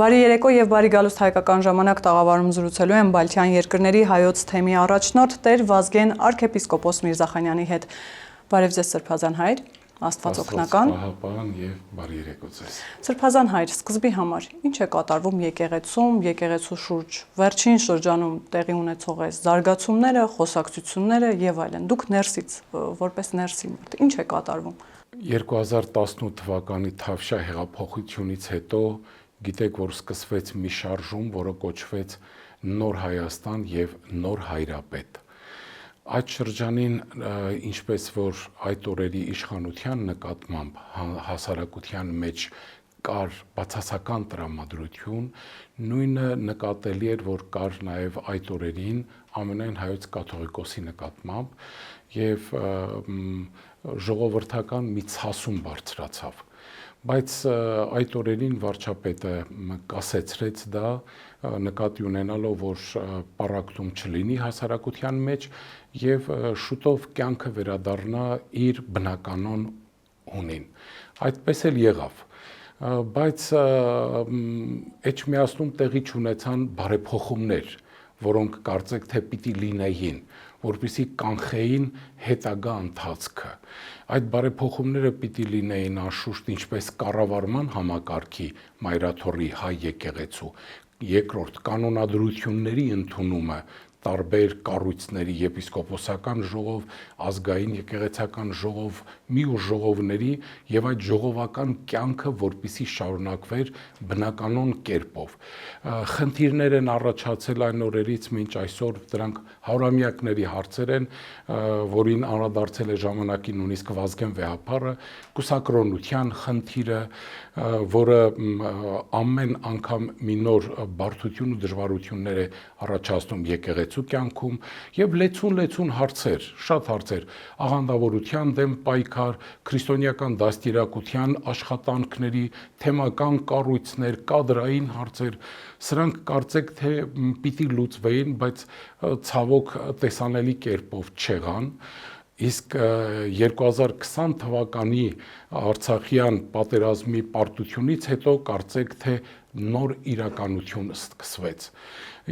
Բարի երեկո եւ բարի գալուստ հայկական ժամանակ տաղավարում զրուցելու եմ Բալթյան երկրների հայոց թեմի առաջնորդ Տեր Վազգեն arczepiskopos Միրզախանյանի հետ։ Բարև ձեզ Սրբազան հայր, Աստված օգնական։ Պահապան եւ բարի երեկո ձեզ։ Սրբազան հայր, սկզբի համար ինչ է կատարվում եկեղեցում, եկեղեցու շուրջ, վերջին շրջանում տեղի ունեցող այս զարգացումները, խոսակցությունները եւ այլն։ Դուք ներսից, որպես ներսի մարդ, ինչ է կատարվում։ 2018 թվականի Թավշյա հեղափոխությունից հետո գիտեք, որ սկսվեց մի շարժում, որը կոչվեց Նոր Հայաստան եւ Նոր Հայրապետ։ Այդ շրջանին, ինչպես որ այդ օրերի իշխանության նկատմամբ հասարակության մեջ կար բացասական տրամադրություն, նույնը նկատելի էր, որ կար նաև այդ օրերին ամենայն հայոց կաթողիկոսի նկատմամբ եւ ժողովրդական մի ցասում բարձրացավ։ Բայց այդ օրերին վարչապետը կասեցրեց դա, նկատի ունենալով, որ պառակտում չլինի հասարակության մեջ եւ շուտով կյանքը վերադառնա իր բնականon ունին։ Այդպես էլ եղավ։ Բայց Էջմիածնում տեղի չունեցան բարեփոխումներ, որոնք կարծեք թե պիտի լինեին, որպեսզի կանխեին հետագա ընթացքը։ Այդ բարեփոխումները պիտի լինեին անշուշտ ինչպես կառավարման համակարգի մայրաթոռի հայ եկեղեցու, երկրորդ կանոնադրությունների ընդունումը տարբեր կառույցների եպիսկոպոսական ժողով, ազգային եկեղեցական ժողով, մի ուժ ժողովների եւ այդ ժողովական կյանքը, որպիսի շարունակվեր բնականon կերպով։ Խնդիրներ են առաջացել այն օրերից մինչ այսօր, դրանք հարյուրամյակների հարցեր են, որին անդրադարձել է ժամանակի նույնիսկ Վազգեն վեհապարը, կուսակրոնության խնդիրը, որը ամեն անգամ մի նոր բարդություն ու դժվարություններ է առաջացնում եկեղեցու կյանքում եւ լեցուն հարցեր, շատ հարցեր, աղանդավորության դեմ պայքար, քրիստոնեական դաստիարակության աշխատանքների, թեմական կառույցներ, կադրային հարցեր, սրանք կարծեք թե պիտի լուծվեին, բայց ցավոք տեսանելի կերպով չեղան։ Իսկ 2020 թվականի Արցախյան պատերազմի պարտությունից հետո կարծեք թե նոր իրականություն սկսվեց։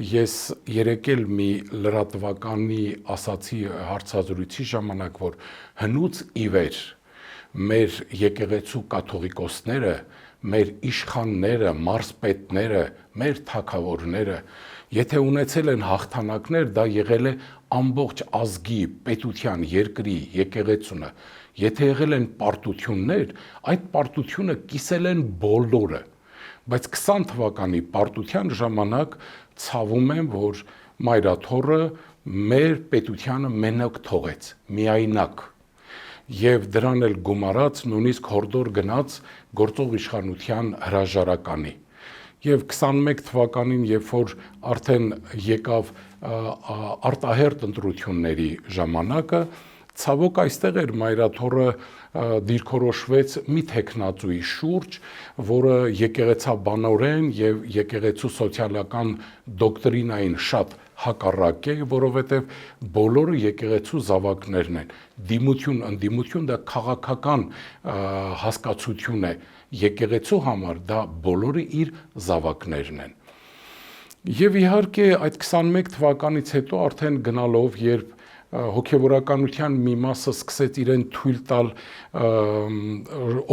Ես երեկ էլ մի լրատվականի ասացի հարցազրույցի ժամանակ, որ հնուց ի վեր մեր եկեղեցու կաթողիկոսները, մեր իշխանները, մարզպետները, մեր թագավորները, եթե ունեցել են հաղթանակներ, դա եղել է ամբողջ ազգի, պետության, երկրի, եկեղեցունը, եթե եղել են պարտություններ, այդ պարտությունը կիսել են բոլորը, բայց 20 թվականի պարտության ժամանակ ցավում եմ, որ մայրաթոռը մեր պետությանը մենակ թողեց, միայնակ, եւ դրան էլ գումարած նույնիսկ հորդոր գնաց գործող իշխանության հրաժարականի։ Եվ 21 թվականին, երբ որ արդեն եկավ արտահերտ ընտրությունների ժամանակը, ցավոք այստեղ էր մայրաթոռը դիրքորոշվեց մի տեխնացուի շուրջ, որը եկեղեցաբանորեն եւ եկեղեցու սոցիալական դոկտրինային շատ հակառակ է, որովհետեւ բոլորը եկեղեցու զավակներն են։ Դիմություն, ընդդիմություն դա քաղաքական հասկացություն է, եկեղեցու համար դա բոլորը իր զավակներն են։ Եվ իհարկե այդ 21 թվականից հետո արդեն գնալով, երբ հոգևորականության մի մասը սկսեց իրեն թույլ տալ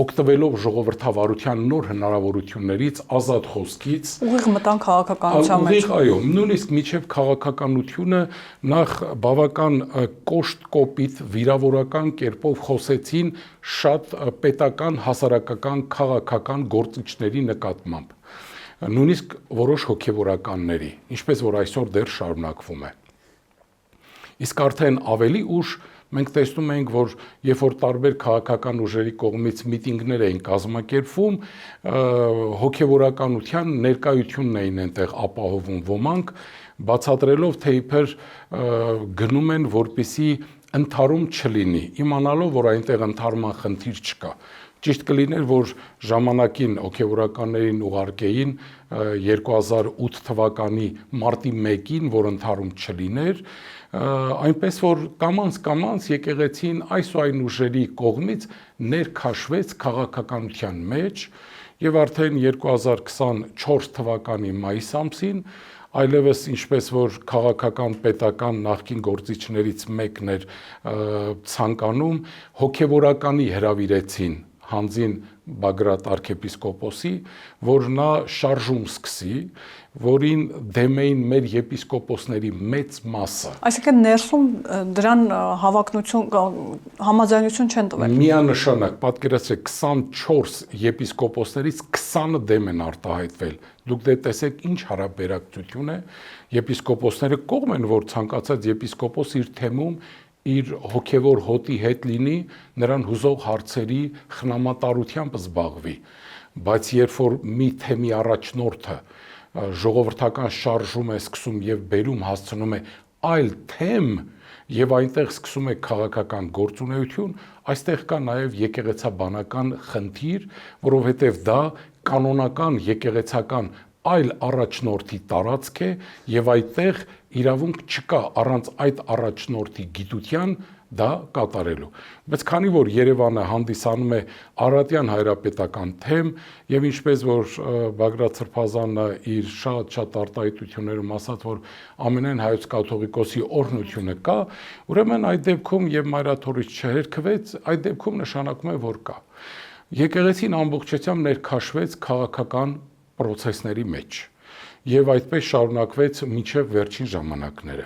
օգտվելով ժողովրդավարության նոր հնարավորություններից, ազատ խոսքից, ուղիղ մտան քաղաքականության մեջ։ Այո, նույնիսկ միջև քաղաքականությունը նախ բավական կոշտ կոպիտ վիրավորական կերպով խոսեցին շատ պետական, հասարակական, քաղաքական գործիչների նկատմամբ, նույնիսկ որոշ հոգևորականների, ինչպես որ այսօր դեռ շարունակվում է։ Իսկ արդեն ավելի ուշ մենք տեսնում ենք, որ երբ որ տարբեր քաղաքական ուժերի կողմից միտինգներ էին կազմակերպվում, հոգևորականության ներկայությունն էին այնտեղ ապահովում ոմանք, բացատրելով, թե իբր գնում են, որպեսզի ընդհարում չլինի, իմանալով, որ այնտեղ ընդհարման խնդիր չկա։ Ճիշտ կլիներ, որ ժամանակին հոգևորականներին ուղարկեին 2008 թվականի մարտի 1-ին, որ ընդհարում չլիներ, այնպես որ կամաց եկեղեցին այս ու այն ուժերի կողմից ներքաշվեց քաղաքականության մեջ Եվ արդեն 2024 թվականի մայիս ամսին այլևս ինչպես որ քաղաքական պետական նախկին գործիչներից մեկն էր ցանկանում հոգևորականի հրավիրեցին հանձին Բագրատ arczepiskopos-ի, որ նա շարժում սկսի, որին դեմ էին մեր եպիսկոպոսների մեծ մասը։ Այսինքն ներսում դրան համաձայնություն չեն տվել։ Միանշանակ, պատկերացրեք 24 եպիսկոպոսներից 20-ը դեմ են արտահայտվել։ Դուք դե տեսեք ինչ հարաբերակցություն է, եպիսկոպոսները կողմ են, որ ցանկացած եպիսկոպոս իր թեմում իր հոգևոր հոտի հետ լինի, նրան հուզող հարցերի խնամատարությամբ զբաղվի, բայց երբ որ մի թեմի առաջնորդը ժողովրդական շարժում է սկսում եւ բերում հասցնում է այլ թեմ եւ այնտեղ սկսում է քաղաքական գործունեություն, այստեղ կա նաեւ եկեղեցաբանական խնդիր, որովհետեւ դա կանոնական եկեղեցական այլ առաջնորդի տարածք է եւ այդտեղ իրավունք չկա առանց այդ առաջնորդի գիտության դա կատարելու։ Բայց քանի որ Երևանը հանդիսանում է Արարատյան հայրապետական թեմ եւ ինչպես որ Բագրատ Սրբազանը իր շատ արտահայտություններում ասաց, որ ամենայն հայոց կաթողիկոսի օրհնությունը կա, ուրեմն այդ դեպքում եւ մայրաթորից չհերքվեց, այդ դեպքում նշանակում է որ կա։ Եկեղեցին ամբողջությամբ ներքաշվեց քաղաքական պրոցեսների մեջ եւ այդպես շարունակվեց մինչեւ վերջին ժամանակները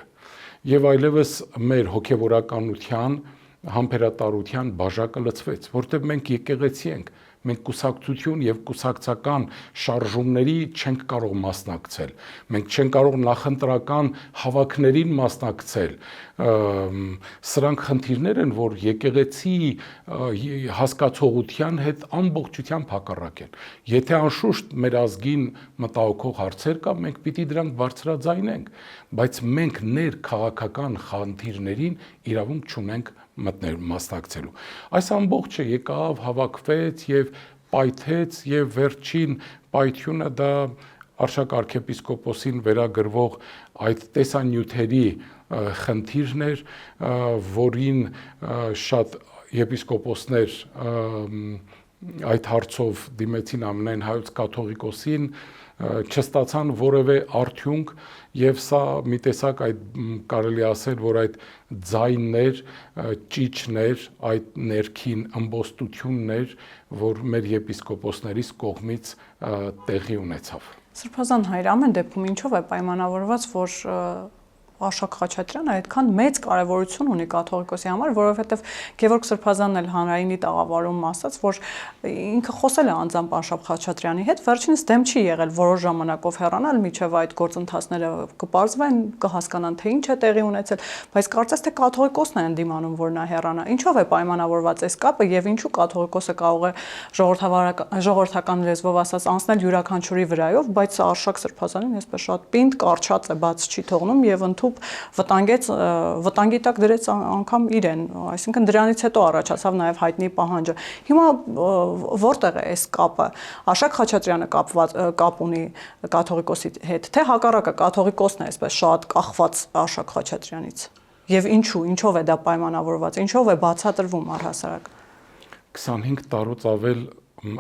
եւ այլևս մեր հոգեվորականության համբերատարության բաժակը լցվեց, որտեղ մենք եկեղեցի ենք, մենք կուսակցություն եւ կուսակցական շարժումների չենք կարող մասնակցել, մենք չենք կարող նախընտրական հավաքներին մասնակցել, սրանք խնդիրներ են, որ եկեղեցի հասկացողության հետ ամբողջությամբ հակառակ են։ Եթե անշուշտ մեր ազգին մտահոգող հարցեր կա, մենք պիտի դրանք բարձրաձայնենք, բայց մենք ներքաղաքական խնդիրներին իրավունք չունենք մասնակցելու։ Այս ամբողջը եկավ, հավաքվեց եւ պայթեց եւ վերջին պայթյունը դա Արշակ arczepiskopos-ին վերագրվող այդ տեսանյութերի խնդիրն էր, որին շատ եպիսկոպոսներ այդ հարցով դիմեցին ամենայն հայոց կաթողիկոսին, չստացան որևէ արդյունք եւ սա մի տեսակ այդ կարելի ասել, որ այդ ձայններ, ճիճներ, այդ ներքին ըմբոստություններ, որ մեր եպիսկոպոսներից կողմից տեղի ունեցավ։ Սրբազան հայր, ամեն դեպքում ինչով է պայմանավորված, որ Արշակ Խաչատրյանը այդքան մեծ կարևորություն ունի կաթողիկոսի համար, որովհետև Գևորգ Սրբազանն էլ հանրայինի տաղավարում ասաց, որ ինքը խոսել է անձամբ Արշակ Խաչատրյանի հետ, վերջինս դեմ չի եղել որոշ ժամանակով հեռանալ, միջև այդ գործընթացները կպարզվեն, կհասկանան թե ինչ է տեղի ունեցել, բայց կարծես թե կաթողիկոսն է ընդդիմանում, որ նա հեռանա։ Ինչով է պայմանավորված այս կապը եւ ինչու կաթողիկոսը կարող է ժողովրդական լեզվով ասած անցնել յուրաքանչյուրի վրայով, բայց Արշակ Սրբազանին այսպես շատ պինդ կարճած է, բաց չի թողնում եւ վտանգի տակ դրեց անգամ իրեն, այսինքն դրանից հետո առաջացավ նաև հայտնի պահանջը։ Հիմա որտեղ է այս կապը։ Արշակ Խաչատրյանը կապ ունի կաթողիկոսի հետ, թե հակառակը կաթողիկոսն է այսպես շատ կախված Արշակ Խաչատրյանից։ Եվ ինչով է դա պայմանավորված, ինչով է բացատրվում առհասարակ։ 25 տարուց ավել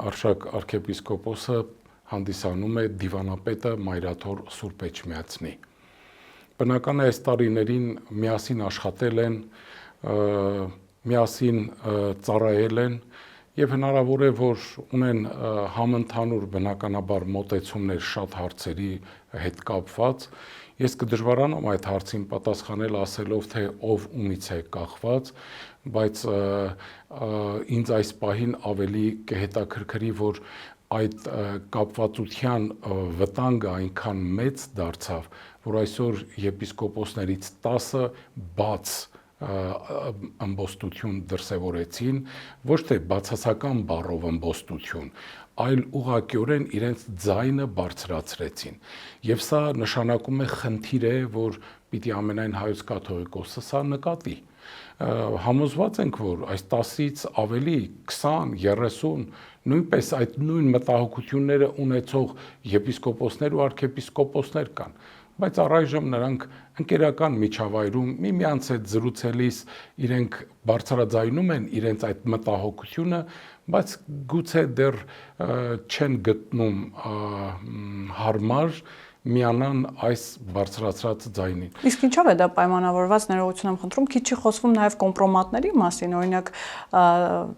Արշակ arczepiskopos-ը հանդիսանում է դիվանապետը Մայրաթոր Սուրբ Էջմիածնի։ Բնական է այս տարիներին միասին աշխատել են, միասին ծառայել են եւ հնարավոր է որ ունեն համընդհանուր բնականաբար մոտեցումներ շատ հարցերի հետ կապված։ Ես կդժվարանամ այդ հարցին պատասխանել ասելով թե ով ումից է կախված, բայց ինձ այս պահին ավելի կհետաքրքրի, որ այդ կապվածության վտանգը այնքան մեծ դարձավ, որ այսօր եպիսկոպոսներից 10-ը բաց ըմբոստություն դրսևորեցին, ոչ թե բացասական բառով ըմբոստություն, այլ ուղղակիորեն իրենց ձայնը բարձրացրեցին։ Եվ սա նշանակում է խնդիր է, որ պիտի ամենայն հայոց կաթողիկոսը սա նկատի։ Համոզված ենք, որ այս 10-ից ավելի 20, 30 նույնպես այդ նույն մտահոգությունները ունեցող եպիսկոպոսներ ու arczepiskopos-ներ կան, բայց առայժմ նրանք ընկերական միջավայրում միմյանց հետ զրուցելիս իրենք բարձրաձայնում են իրենց այդ մտահոգությունը, բայց գուցե դեռ չեն գտնում հարմար միանան այս բարձրացրած ձայնին։ Իսկ ինչով է դա պայմանավորված, ներողություն եմ խնդրում, քիչ չի խոսվում նաև կոմպրոմատների մասին, օրինակ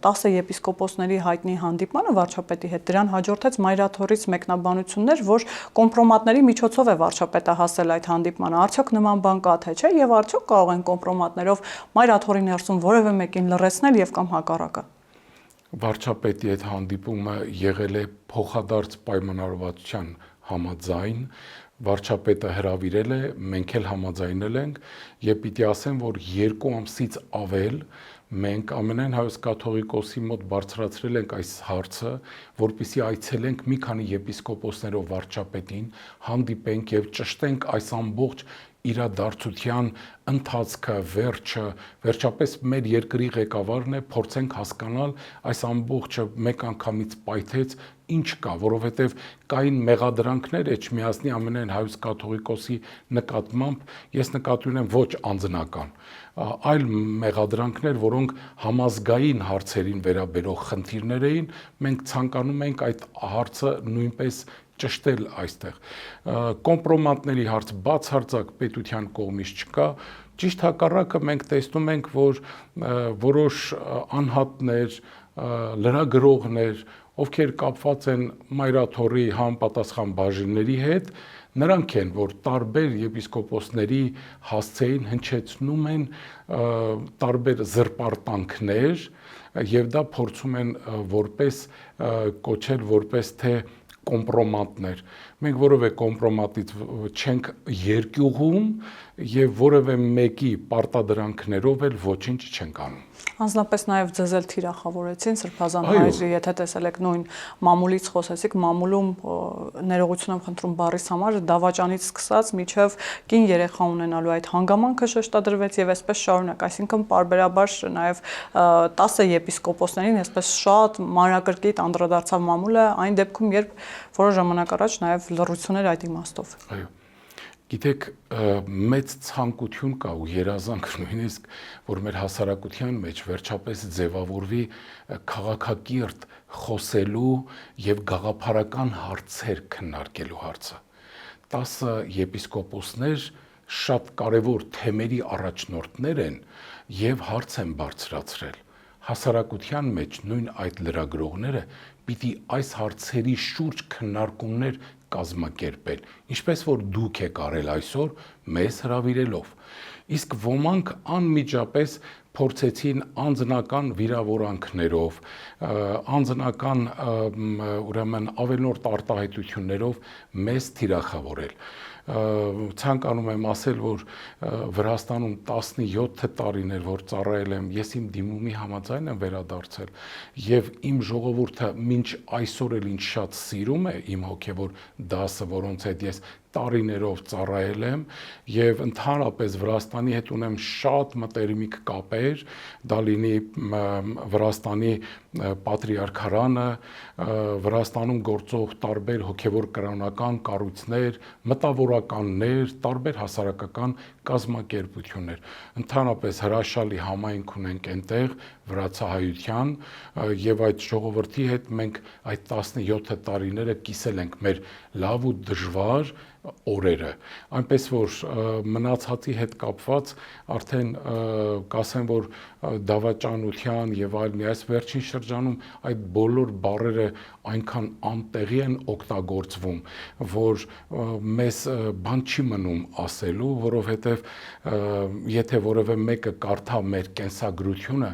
10 եպիսկոպոսների հայտնի հանդիպմանը վարչապետի հետ, դրան հաջորդեց մայրաթորից մեկնաբանություններ, որ կոմպրոմատների միջոցով է վարչապետը հասել այդ հանդիպմանը, արդյոք նման բան կա թե չէ, եւ արդյոք կարող են կոմպրոմատներով մայրաթորի ներսում որևէ մեկին լռեցնել եւ կամ հակառակը։ Վարչապետի այդ հանդիպումը եղել է փոխադարձ պայմանավորվածության համաձայն, վարչապետը հրավիրել է, մենք էլ համաձայնել ենք եւ պիտի ասեմ, որ 2 ամսից ավել մենք ամենայն հայոց կաթողիկոսի մոտ բարձրացրել ենք այս հարցը, որպեսզի այցելենք մի քանի եպիսկոպոսներով վարչապետին, հանդիպենք եւ ճշտենք այս ամբողջ իրադարձության ընթացքը, վերջը, վերջապես մեր երկրի ղեկավարն է, փորձենք հասկանալ այս ամբողջը մեկ անգամից պայթեց ինչ կա, որովհետև կային մեղադրանքներ Էջմիածնի ամենայն հայոց կաթողիկոսի նկատմամբ, ես նկատի ունեմ ոչ անձնական, այլ մեղադրանքներ, որոնք համազգային հարցերին վերաբերող խնդիրներ էին, մենք ցանկանում ենք այդ հարցը նույնպես ճշտել այստեղ։ Կոմպրոմատների հարց բացարձակ պետության կողմից չկա, ճիշտ հակառակը մենք տեսնում ենք, որ որոշ անհատներ, լրագրողներ, ովքեր կապված են մայրաթորի համապատասխան բաժինների հետ, նրանք են, որ տարբեր եպիսկոպոսների հասցեին հնչեցնում են տարբեր զրպարտանքներ եւ դա փորձում են որպես կոչել որպես թե կոմպրոմատներ։ Մենք որևէ կոմպրոմատից չենք երկյուղում եւ որևէ մեկի պարտադրանքներով էլ ոչինչ չենք անում։ Անձնապես նաև ձեզ էլ թիրախավորեցին Սրբազան հայրի, եթե տեսել եք նույն մամուլից խոսեցիք, մամուլում ներողություն եմ խնդրում բառիս համար, դավաճանից սկսած մինչև կին երեխա ունենալու այդ հանգամանքը շեշտադրվեց եւ այսպես շարունակ, այսինքն պարբերաբար նաև 10 եպիսկոպոսներին այսպես շատ մանրակրկիտ անդրադարձավ մամուլը այն դեպքում, երբ որոշ ժամանակ առաջ նաև լռություններ այդ իմաստով։ Այո։ Գիտեք, մեծ ցանկություն կա ու երազանք նույնիսկ, որ մեր հասարակության մեջ վերջապես ձևավորվի քաղաքակիրթ խոսելու եւ գաղափարական հարցեր քննարկելու հարցը։ 10 եպիսկոպոսներ շատ կարևոր թեմերի առաջնորդներ են եւ հարց են բարձրացրել։ Հասարակության մեջ նույն այդ լրագրողները պիտի այս հարցերի շուրջ քննարկումներ կազմակերպել, ինչպես որ դուք եք արել այսօր մեզ հրավիրելով։ Իսկ ոմանք անմիջապես փորձեցին անձնական վիրավորանքներով, անձնական ուրեմն ավելորդ արտահայտություններով մեզ թիրախավորել։ Ցանկանում եմ ասել, որ Վրաստանում 17 տարիներ որ ծառայել եմ, ես իմ դիմումի համաձայն եմ վերադարձել եւ իմ ժողովուրդը մինչ այսօր էլ ինձ շատ սիրում է իմ հոգեվոր դասը, որոնց հետ ես տարիներով ծառայել եմ եւ ընդհանրապես Վրաստանի հետ ունեմ շատ մտերմիկ կապեր, դա լինի Վրաստանի պատրիարքարանը, Վրաստանում գործող տարբեր հոգեվոր կրոնական կառույցներ, մտավորականներ, տարբեր հասարակական կազմակերպություններ։ Ընդհանրապես հրաշալի համայնք ունենք այնտեղ վրացահայության եւ այդ ժողովրդի հետ մենք այդ 17 տարիները կիսել ենք մեր լավ ու դժվար օրերը, այնպես որ մնացածի հետ կապված արդեն կասեմ, որ դավաճանության եւ այլն այս վերջին շրջանում այդ բոլոր բառերը այնքան անտեղի են օգտագործվում, որ մեզ բան չի մնում ասելու, որովհետեւ եթե որևէ մեկը կարդա մեր կենսագրությունը,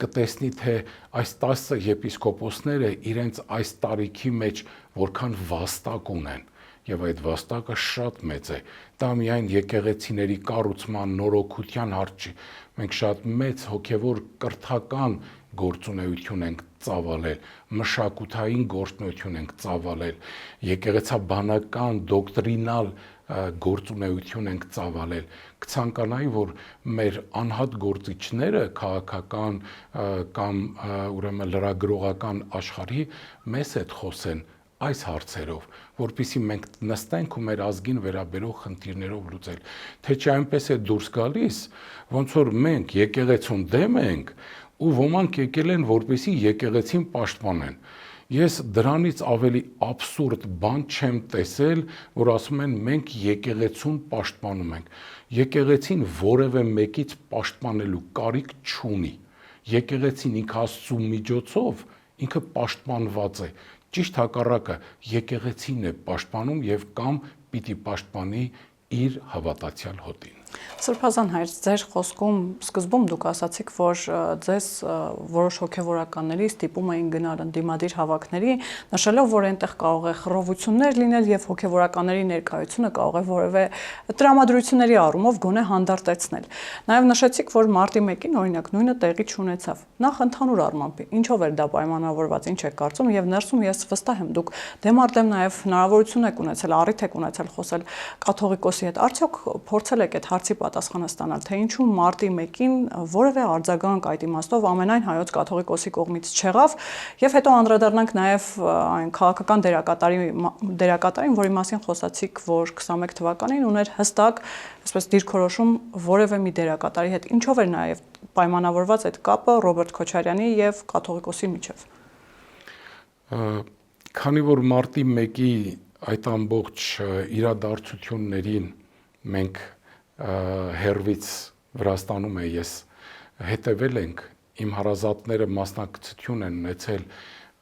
կտեսնի, թե այս 10 եպիսկոպոսները իրենց այս տարիքի մեջ որքան վաստակ ունեն եւ այդ վաստակը շատ մեծ է։ Դա միայն եկեղեցիների կառուցման նորոգության հարց չի։ Մենք շատ մեծ հոգեվոր կրթական գործունեություն ենք ծավալել, մշակութային գործունեություն ենք ծավալել, եկեղեցաբանական, դոկտրինալ գործունեություն ենք ծավալել։ Կցանկանայի, որ մեր անհատ գործիչները քաղաքական կամ ուրեմն լրագրողական աշխարհի մեզ հետ խոսեն այս հարցերով, որpիսի մենք նստենք ու մեր ազգին վերաբերող խնդիրներով լուծել, թե չէ այնպես է դուրս գալիս, ոնց որ մենք եկեղեցուն դեմ ենք ու ոմանք եկել են, որպիսի եկեղեցին պաշտպանեն։ Ես դրանից ավելի աբսուրդ բան չեմ տեսել, որ ասում են մենք եկեղեցուն պաշտպանում ենք։ Եկեղեցին որևէ մեկից պաշտպանելու կարիք չունի։ Եկեղեցին ինքը Աստծու միջոցով ինքը պաշտպանված է։ Ճիշտ հակառակը, եկեղեցին է պաշտպանում եւ կամ պիտի պաշտպանի իր հավատացյալ հոտին։ Սրբազան հայր, ձեր խոսքում սկզբում դուք ասացիք, որ ձեզ որոշ հոգևորականների ստիպում էին գնալ ընդդիմադիր հավաքների, նշելով, որ այնտեղ կարող է խռովություններ լինել եւ հոգևորականների ներկայությունը կարող է որևէ տրամադրությունների առումով գոնե հանդարտեցնել։ Նաեւ նշեցիք, որ մարտի 1-ին օրինակ նույնը տեղի չունեցավ։ Նախ ընդհանուր առմամբ ինչով էր դա պայմանավորված, ինչ եք կարծում, եւ ներսում ես վստահ եմ դուք դեմարդեմ նաեւ հնարավորություն եք ունեցել, առիթ եք ունեցել խոսել կաթողիկոսի հետ։ Արդյոք փորձել եք այդ հարցի պատասխանը ստանալ, թե ինչու մարտի 1-ին որևէ արձագանք այդ իմաստով ամենայն հայոց կաթողիկոսի կողմից չեղավ, եւ հետո անդրադառնանք նաեւ այն քաղաքական դերակատարին, որի մասին խոսացիք, որ 21 թվականին ուներ հստակ, այսպես դիրքորոշում որևէ մի դերակատարի հետ, ինչով էր նաեւ պայմանավորված այդ կապը Ռոբերտ Քոչարյանի եւ կաթողիկոսի միջև։ Քանի որ մարտի 1-ի այդ ամբողջ իրադարձություններին մենք հերվից Վրաստանում է ես հետևել ենք, իմ հարազատները մասնակցություն են ունեցել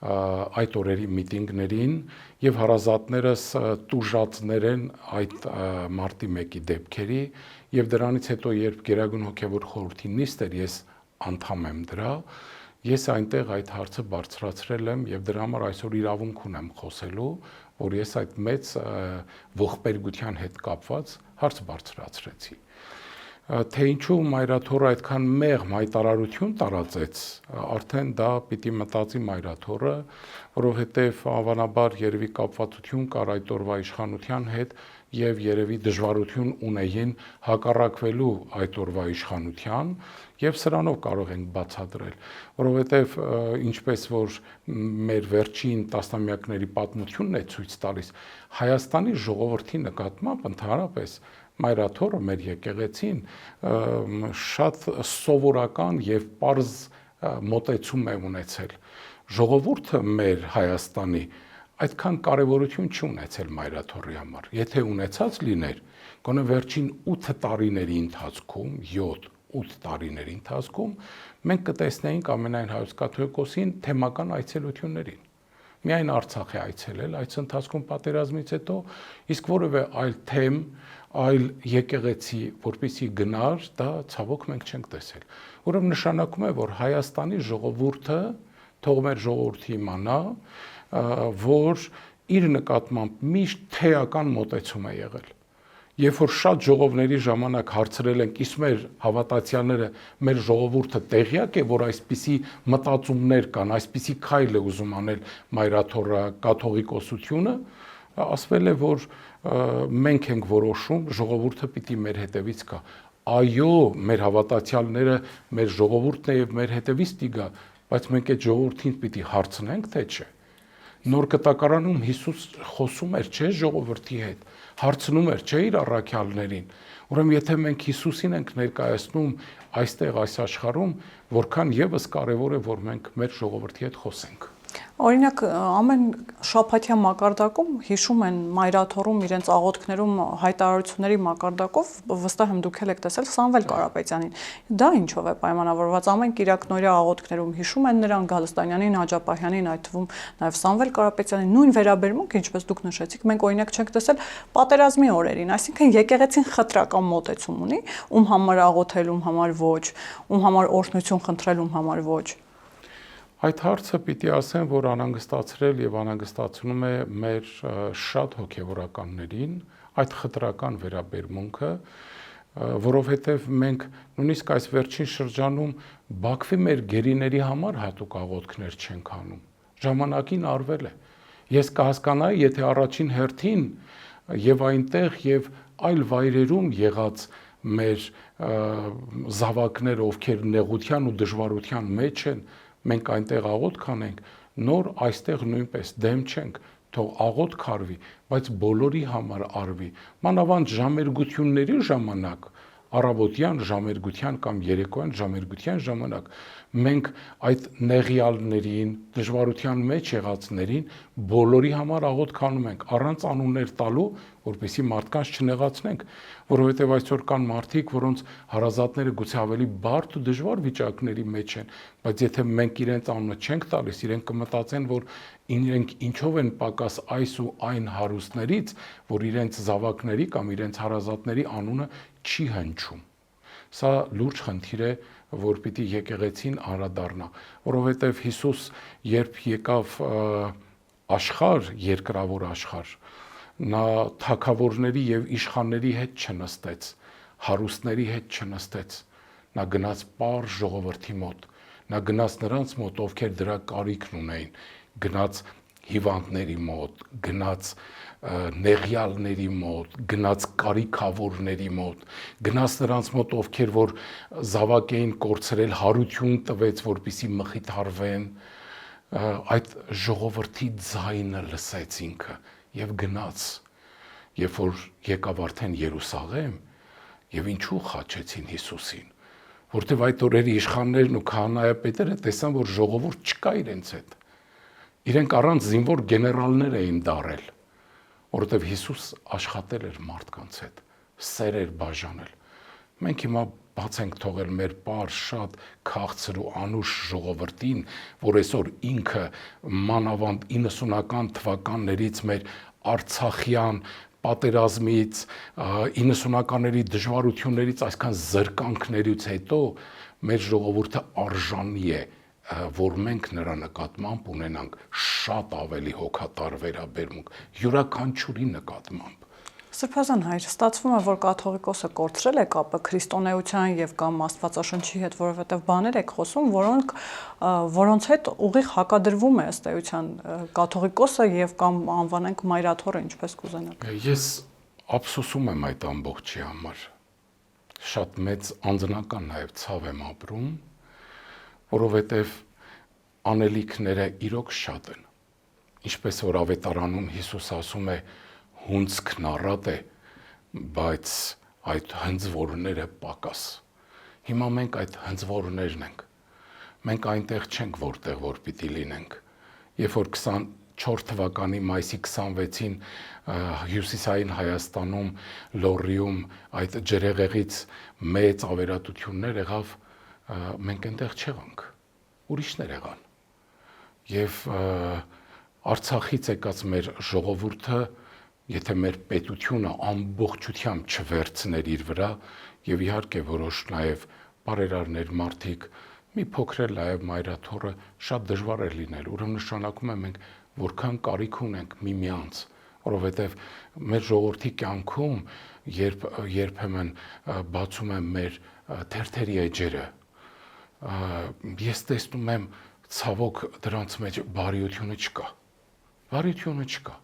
այդ օրերի միտինգներին եւ հարազատներս տուժածներ են այդ մարտի 1-ի դեպքերի եւ դրանից հետո երբ Գերագույն հոգեվոր խորհրդի նիստ էր, ես անդամ եմ դրա, ես այնտեղ այդ հարցը բարձրացրել եմ եւ դրա համար այսօր իրավունք ունեմ խոսելու, որ ես այդ մեծ ողբերգության հետ կապված հարց բարձրացրեցի։ Թե ինչու Մայրաթորը այդքան մեղմ հայտարարություն տարածեց, արդեն դա պիտի մտածի Մայրաթորը, որովհետև անվանաբար երևի կապվածություն կար այդ օրվա իշխանության հետ եւ երևի դժվարություն ունեին հակառակվելու այդ օրվա իշխանության եւ սրանով կարող ենք բացատրել, որովհետեւ ինչպես որ մեր վերջին տասնամյակների պատմությունն է ցույց տալիս, Հայաստանի ժողովրդի նկատմամբ ընդհանրապես Մայրաթորը մեր եկեղեցին շատ սովորական եւ պարզ մոտեցում է ունեցել։ Ժողովուրդը մեր Հայաստանի այդքան կարևորություն չունեցել Մայրաթորի համար։ Եթե ունեցած լիներ, գոնե վերջին 8 տարիների ընթացքում, 7-8 տարիների ընթացքում մենք կտեսնեինք ամենայն հայոց կաթողիկոսին թեմական այցելություններին։ Միայն Արցախ է այցելել այս ընթացքում պատերազմից հետո, իսկ որևէ այլ թեմ, այլ եկեղեցի, որպեսի գնար, դա ցավոք մենք չենք տեսել։ Ուրեմն նշանակում է, որ Հայաստանի ժողովուրդը, թող մեր ժողովուրդը իմանա, որ իր նկատմամբ միշտ թեական մոտեցում է եղել։ Երբ որ շատ ժողովների ժամանակ հարցրել ենք, իսկ մեր հավատացյալները, մեր ժողովուրդը տեղյակ է, որ այսպիսի մտածումներ կան, այսպիսի քայլ է ուզում անել Մայրաթորը կաթողիկոսությունը, ասվել է, որ մենք ենք որոշում, ժողովուրդը պիտի մեր հետևից գա։ Այո, մեր հավատացյալները, մեր ժողովուրդն է եւ մեր հետևից պիտի գա, բայց մենք այդ ժողովրդին պիտի հարցնենք, թե չէ։ Նոր կտակարանում Հիսուս խոսում էր, չէ, ժողովրդի հետ, հարցնում էր, չէ, իր առաքյալներին։ Ուրեմն եթե մենք Հիսուսին ենք ներկայացնում այստեղ այս աշխարհում, որքան եւս կարեւոր է, որ մենք մեր ժողովրդի հետ խոսենք։ Օրինակ ամեն շաբաթյա մակարդակում հիշում են Մայրաթորում իրենց աղոթքներում հայտարարությունների մակարդակով, վստահ եմ դուք եք տեսել Սամվել Կարապետյանին։ Դա ինչով է պայմանավորված, ամեն կիրակնօրյա աղոթքներում հիշում են նրան, Գալստանյանին, Աջապահյանին, այդ թվում նաև Սամվել Կարապետյանին, նույն վերաբերմունք, ինչպես դուք նշեցիք, մենք օրինակ չենք տեսել պատերազմի օրերին, այսինքն եկեղեցին խտրական մոտեցում ունի, ում համար աղոթել, ում համար ոչ, ում համար օրհնություն խնդրել, ում համար ոչ։ Այդ հարցը պիտի ասեմ, որ անհանգստացրել եւ անհանգստացնում է մեր շատ հոգեվորականներին այդ խտրական վերաբերմունքը, որովհետեւ մենք նույնիսկ այս վերջին շրջանում Բաքվի մեր գերիների համար հատուկ աղոթքներ չենք անում։ Ժամանակին արվել է։ Ես կհասկանայի, եթե առաջին հերթին եւ այնտեղ եւ այլ վայրերում եղած մեր զավակները, ովքեր նեղության ու դժվարության մեջ են, մենք այնտեղ աղոթք անենք, նոր այստեղ նույնպես դեմ չենք, թող աղոթք արվի, բայց բոլորի համար արվի, մանավանդ ժամերգությունների ժամանակ, առավոտյան ժամերգության կամ երեկոյան ժամերգության ժամանակ մենք այդ նեղյալներին, դժվարության մեջ եղածներին բոլորի համար աղոթք անում ենք, առանց անուններ տալու, որպեսզի մարդկանց չնեղացնենք, որովհետև այսօր կան մարդիկ, որոնց հարազատները գուցե ավելի բարդ ու դժվար վիճակների մեջ են, բայց եթե մենք իրենց անունը չենք տալիս, իրենք կմտածեն, որ իրենք ինչով են պակաս այս ու այն հարուստներից, որ իրենց զավակների կամ իրենց հարազատների անունը չի հնչում։ Սա լուրջ խնդիր է, որ պիտի եկեղեցին անդրադառնա, որովհետև Հիսուս երբ եկավ աշխարհ, երկրավոր աշխարհ, նա թագավորների եւ իշխանների հետ չնստեց, հարուստների հետ չնստեց, նա գնաց պարզ ժողովրդի մոտ, նա գնաց նրանց մոտ, ովքեր դրա կարիքն ունեին, գնաց հիվանդների մոտ, գնաց նեղյալների մոտ, գնաց կարիքավորների մոտ, գնաց նրանց մոտ, ովքեր որ զավակ էին կորցրել, հարություն տվեց, որպեսզի մխիթարվեն, այդ ժողովրդի ձայնը լսեց ինքը եւ գնաց, երբ որ եկավ արդեն Երուսաղեմ, եւ ինչու խաչեցին Հիսուսին, որտեւ այդ օրերի իշխաններն ու քահանայապետերը տեսան, որ ժողովուրդ չկա իրենց հետ, իրենք առանց զինվոր գեներալներ էին դարել, որովհետև Հիսուս աշխատել էր մարդկանց հետ, սեր էր բաժանել։ Մենք հիմա բաց ենք թողել մեր պարզ շատ քաղցր ու անուշ ժողովրդին, որ այսօր ինքը մանավանդ 90-ական թվականներից մեր արցախյան պատերազմից, 90-ականների դժվարություններից, այսքան զրկանքներից հետո մեր ժողովուրդը արժանի է, որ մենք նրա նկատմամբ ունենանք շատ ավելի հոգատար վերաբերմունք, յուրաքանչյուրի նկատմամբ։ Սրբազան հայր, ստացվում է, որ կաթողիկոսը կորցրել է կապը քրիստոնեության եւ կամ Աստվածաշնչի հետ, որովհետեւ բաներ եք խոսում, որոնց հետ ուղիղ հակադրվում է ըստ էության կաթողիկոսը եւ կամ անվանենք մայրաթոռը, ինչպես կուզենաք։ Ես ափսոսում եմ այդ ամբողջի համար։ Շատ մեծ անձնական նաեւ ցավ եմ ապրում, որովհետեւ անելիքները իրոք շատ են։ Ինչպես որ ավետարանում Հիսուս ասում է, հունձքն առատ է, բայց այդ հնձվորները պակաս։ Հիմա մենք այդ հնձվորներն ենք։ Մենք այնտեղ չենք, որտեղ որ պիտի լինենք։ Երբ որ 24 թվականի մայիսի 26-ին հյուսիսային Հայաստանում Լոռիում այդ ջրեղեղից մեծ ավերատություններ եղավ, մենք այնտեղ չեղանք, ուրիշներ եղան։ Եվ Արցախից եկած մեր ժողովուրդը, եթե մեր պետությունը ամբողջությամբ չվերցներ իր վրա, եւ իհարկե որոշ նաեւ բարերարներ մարդիկ, մի փոքր նաեւ մայրաթոռը շատ դժվար է լինել, ուրեմն նշանակում է մենք որքան կարիք ունենք միմյանց, որովհետեւ մեր ժողովրդի կյանքում երբեմն բացում եմ մեր թերթերի էջերը, ես տեսնում եմ ցավոք դրանց մեջ բարիությունը չկա։ Բարիությունը չկա,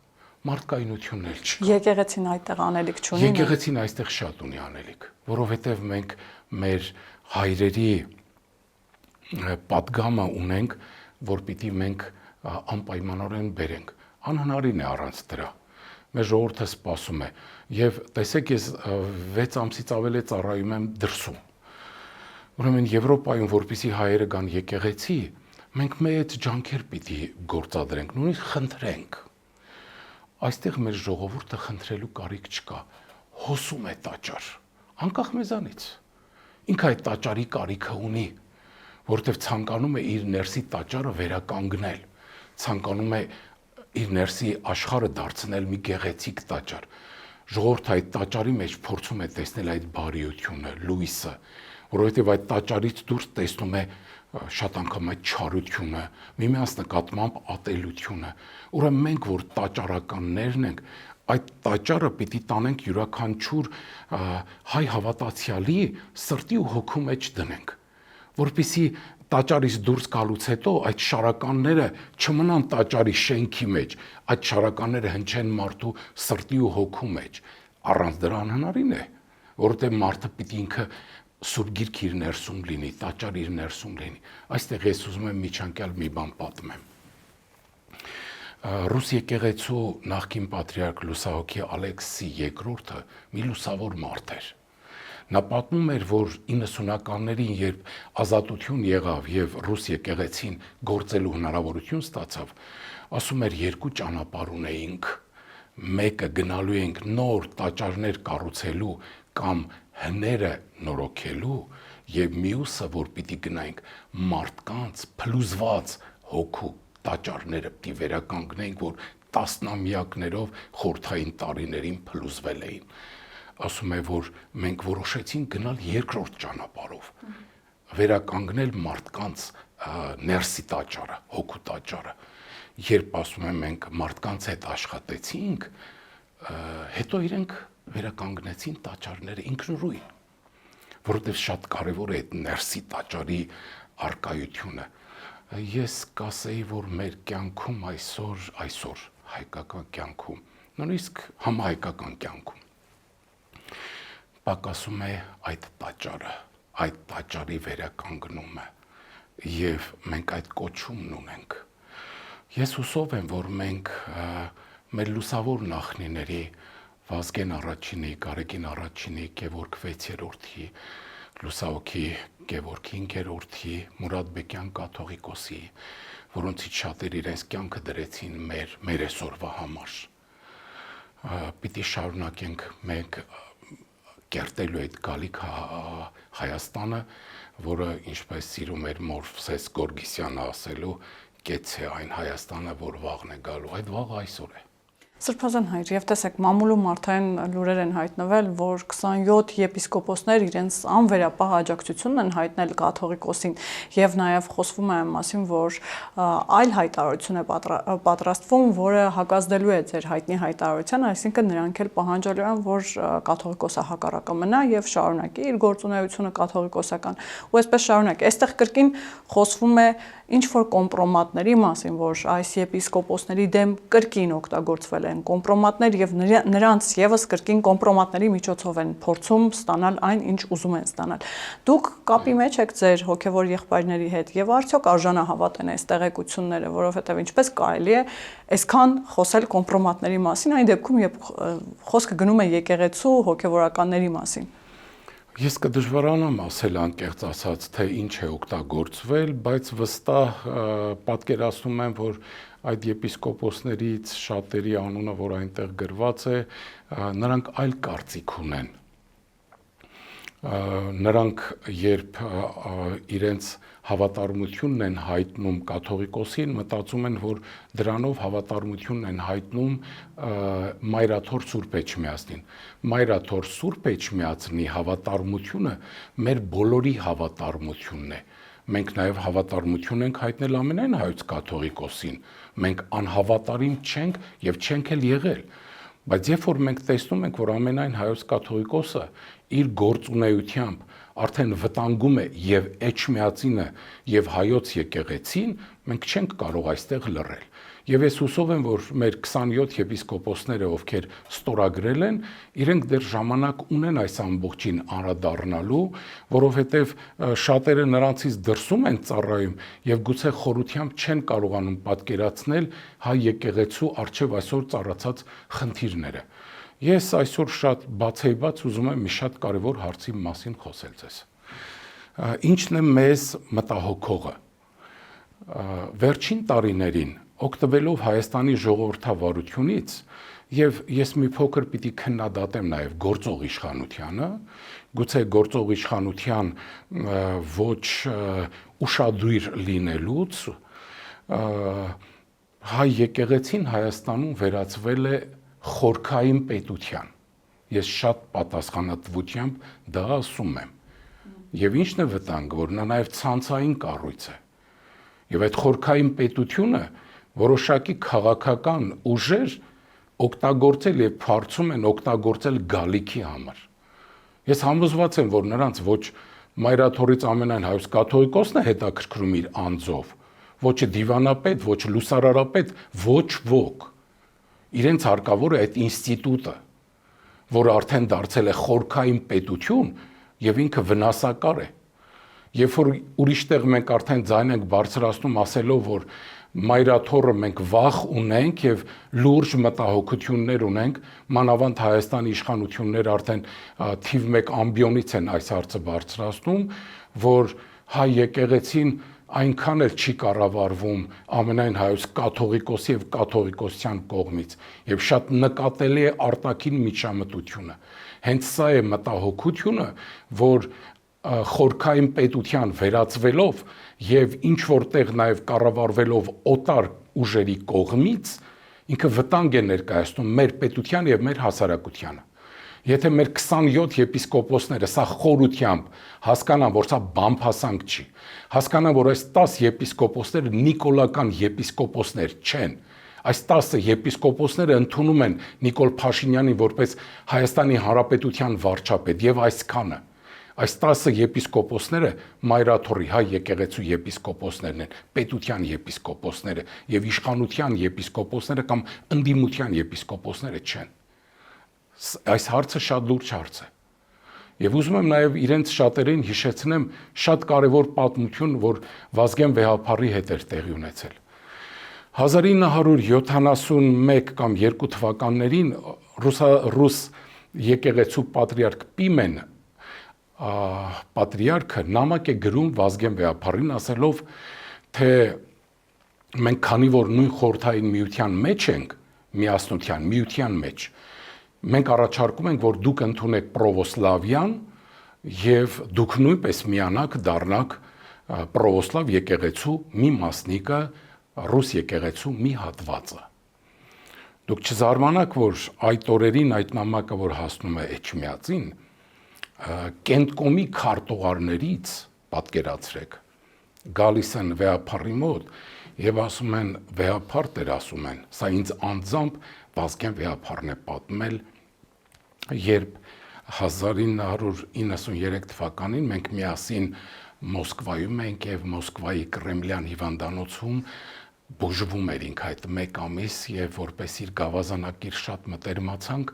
մարդկայնությունն էլ չկա։ Եկեղեցին այդտեղ անելիք չունի։ Եկեղեցին այստեղ շատ ունի անելիք, որովհետև մենք մեր հայրերի պատգամը ունենք, որ պիտի մենք անպայմանորեն բերենք։ Անհնարին է առանց դրա։ Մեր ժողովուրդը սպասում է, եւ տեսեք, ես 6 ամսից ավել է ծառայում եմ դրսում։ Ուրեմն Եվրոպայում, որպեսզի հայերը գան եկեղեցի, մենք մեծ ջանքեր պիտի գործադրենք, նույնիսկ խնդրենք։ Այստեղ մեր ժողովուրդը խնդրելու կարիք չկա, հոսում է տաճար, անկախ մեզանից։ Ինքը այդ տաճարի կարիքը ունի, որովհետև ցանկանում է իր ներսի տաճարը վերականգնել, ցանկանում է իր ներսի աշխարհը դարձնել մի գեղեցիկ տաճար։ Ժողովուրդը այդ տաճարի մեջ փորձում է տեսնել այդ բարիությունը, լույսը, որովհետև այդ տաճարից դուրս տեսնում է շատ անգամ այդ չարությունը, միմյանց նկատմամբ ատելությունը։ Ուրեմն մենք, որ տաճարականներն ենք, այդ տաճարը պիտի տանենք յուրաքանչյուր հայ հավատացյալի սրտի ու հոգու մեջ դնենք, որպեսզի տաճարից դուրս գալուց հետո այդ շարականները չմնան տաճարի շենքի մեջ, այդ շարականները հնչեն մարդու սրտի ու հոգու մեջ։ Առանց դրա անհնարին է, որովհետև մարդը պիտի ինքը Սուրբ Գիրք իր ներսում լինի, տաճար իր ներսում լինի։ Այստեղ ես ուզում եմ միջանկյալ մի բան պատմեմ։ Ռուս եկեղեցու նախկին պատրիարք Լուսահոգի Ալեքսի II-ը մի լուսավոր մարդ էր։ Նա պատմում էր, որ 90-ականներին, երբ ազատություն եղավ եւ ռուս եկեղեցին գործելու հնարավորություն ստացավ, ասում էր երկու ճանապարհ ունեինք։ Մեկը գնալու ենք նոր տաճարներ կառուցելու կամ հները նորոգելու եւ մյուսը, որ պիտի գնայինք մարդկանց փլուզված հոգու տաճարները պիտի վերականգնենք, որ տասնամյակներով խորթային տարիներին փլուզվել էին։ Ասում է, որ մենք որոշեցինք գնալ երկրորդ ճանապարհով, վերականգնել մարդկանց ներսի տաճարը, հոգու տաճարը։ Երբ ասում եմ մենք մարդկանց հետ աշխատեցինք, հետո իրենք վերականգնեցին տաճարները ինքնուրույն, որովհետև շատ կարևոր է այդ ներսի տաճարի առկայությունը։ Ես կասեի, որ մեր կյանքում այսօր հայկական կյանքում, նույնիսկ համահայկական կյանքում պակասում է այդ տաճարի վերականգնումը եւ մենք այդ կոչումն ունենք։ Ես հուսով եմ, որ մենք մեր լուսավոր նախնիների Վազգեն առաջինի, Գարեգին առաջինի, Գևորգ 6-րդի, Լուսահոգի Գևորգ 5-րդի, Մուրադբեկյան կաթողիկոսի, որոնցից շատերը իրենց կյանքը դրեցին մեր այսօրվա համար։ Պիտի շարունակենք մենք կերտելու այդ գալիք Հայաստանը, որը ինչպես սիրում էր Մովսես Գորգիսյանը ասելու, կեցե այն Հայաստանը, որ վաղն է գալու, այդ վաղը այսօր է։ Սրբազան հայր, եւ տեսեք, մամուլում արդեն լուրեր են հայտնվել, որ 27 եպիսկոպոսներ իրենց անվերապահ աջակցությունն են հայտնել կաթողիկոսին, եւ նաեւ խոսվում է այն մասին, որ այլ հայտարարություն է պատրաստվում, որը հակազդելու է ձեր հայտնի հայտարարությանը, այսինքն նրանք էլ պահանջելու են, որ կաթողիկոսը հակառակը մնա եւ շարունակի իր գործունեությունը կաթողիկոսական, ու այսպես շարունակ։ Այստեղ կրկին խոսվում է ինչ որ կոմպրոմատների մասին, որ այս եպիսկոպոսների դեմ կրկին օգտագործվել են կոմպրոմատներ եւ նրանց եւս կրկին կոմպրոմատների միջոցով են փորձում ստանալ այն, ինչ ուզում են ստանալ։ Դուք կապի մեջ եք ձեր հոգեվոր եղբայրների հետ եւ արդյոք արժանահավատ են այս տեղեկությունները, որովհետեւ ինչպես կարելի է այսքան խոսել կոմպրոմատների մասին, այն դեպքում, երբ խոսքը գնում է եկեղեցու հոգեվորականների մասին։ Ես կդժվարանամ ասել անկեղծ ասած, թե ինչ է օգտագործվել, բայց վստահ պատկերացնում եմ, որ այդ եպիսկոպոսներից շատերի անունը, որ այնտեղ գրված է, նրանք այլ կարծիք ունեն։ Նրանք երբ իրենց հավատարմությունն են հայտնում կաթողիկոսին, մտածում են, որ դրանով հավատարմությունն են հայտնում Մայրաթոր Սուրբ Էջմիածնին։ Մայրաթոր Սուրբ Էջմիածնի հավատարմությունը մեր բոլորի հավատարմությունն է։ Մենք նաև հավատարմություն ենք հայտնել ամենայն հայոց կաթողիկոսին։ Մենք անհավատարիմ չենք եւ չենք էլ եղել։ Բայց երբ որ մենք տեսնում ենք, որ ամենայն հայոց կաթողիկոսը իր գործունեությամբ արդեն վտանգում է եւ Էջմիածինը եւ հայոց եկեղեցին, մենք չենք կարող այստեղ լռել։ Եվ ես հուսով եմ, որ մեր 27 եպիսկոպոսները, ովքեր ստորագրել են, իրենք դեռ ժամանակ ունեն այս ամբողջին անդրադառնալու, որովհետև շատերը նրանցից դրսում են ծառայում եւ գուցե խորությամբ չեն կարողանում պատկերացնել հայ եկեղեցու արչեւ այսօր ծառացած խնդիրները։ Ես այսօր շատ բացեիբաց ուզում եմ մի շատ կարևոր հարցի մասին խոսել ձեզ։ Ինչն է մեզ մտահոգողը։ Վերջին տարիներին օգտվելով Հայաստանի ժողովրդավարությունից եւ ես մի փոքր պիտի քննադատեմ նաեւ գործող իշխանությանը, գուցե գործող իշխանության ոչ ուշադրույր լինելուց հայ եկեղեցին Հայաստանում վերածվել է խորքային պետության։ Ես շատ պատասխանատվությամբ դա ասում եմ։ Եվ ինչն է վտանգը, որ նա նաեւ ցանցային կառույց է։ Եվ այդ խորքային պետությունը որոշակի քաղաքական ուժեր օգտագործել եւ փորձում են օգտագործել գալիքի համար։ Ես համոզված եմ, որ նրանց ոչ Մայրաթորից ամենայն հայոց կաթողիկոսն է հետաքրքրում իր անձով, ոչ դիվանապետ, ոչ լուսարարապետ, ոչ ոք։ Իրենց հարկավոր է այդ ինստիտուտը, որը արդեն դարձել է խորքային պետություն եւ ինքը վնասակար է։ Երբ որ ուրիշտեղ մենք արդեն ձայն ենք բարձրացնում ասելով, որ մայրաթոռը մենք վախ ունենք եւ լուրջ մտահոգություններ ունենք, մանավանդ Հայաստանի իշխանությունները արդեն թիվ 1 ամբիոնից են այս հարցը բարձրացնում, որ հայ եկեղեցին այնքան էլ չի կառավարվում ամենայն հայոց կաթողիկոսի եւ կաթողիկոսյան կողմից եւ շատ նկատելի է արտաքին միջամտությունը։ Հենց սա է մտահոգությունը, որ խորքային պետության վերածվելով եւ ինչ որտեղ նաեւ կառավարվելով օտար ուժերի կողմից ինքը վտանգ է ներկայացնում մեր պետության եւ մեր հասարակությանը։ Եթե մեր 27 եպիսկոպոսները սա խորությամբ հասկանան, որ սա բամփասանք չի, հասկանան, որ այս 10 եպիսկոպոսները նիկոլական եպիսկոպոսներ չեն, այս 10 եպիսկոպոսները ընդունում են Նիկոլ Փաշինյանին որպես Հայաստանի Հանրապետության վարչապետ եւ այսքանը, այս 10 եպիսկոպոսները մայրաթոռի հայ եկեղեցու եպիսկոպոսներն են, պետության եպիսկոպոսները եւ իշխանության եպիսկոպոսները կամ ընդդիմության եպիսկոպոսները չեն։ Այս հարցը շատ լուրջ հարց է։ Եվ ուզում եմ նաև իրենց շատերին հիշեցնեմ շատ կարևոր պատմություն, որ Վազգեն Վեհափառի հետ էր տեղի ունեցել։ 1971 կամ 2 թվականներին ռուս եկեղեցու պատրիարք Պիմեն պատրիարքը նամակ է գրում Վազգեն Վեհափառին ասելով, թե մենք քանի որ նույն խորհրդային միության մեջ ենք, միության մեջ, մենք առաջարկում ենք, որ դուք ընդունեք պրովոսլավյան եւ դուք նույնպես միանաք դառնաք պրովոսլավ եկեղեցու մի մասնիկը, ռուս եկեղեցու մի հատվածը։ Դուք չզարմանաք, որ այդ օրերին այդ նամակը, որ հասնում է Էջմիածին, Կենտկոմի քարտուղարներից, պատկերացրեք, գալիս են Վեհափառի մոտ եւ ասում են, Վեհափառ Տեր, ասում են, սա ինձ անձամբ Վազգեն Վեհափառն է պատմել, երբ 1993 թվականին մենք միասին Մոսկվայում ենք եւ Մոսկվայի Կրեմլյան հիվանդանոցում բուժվում էր ինք այդ 1 ամիս եւ որպես իր գավազանակիր շատ մտերմացանք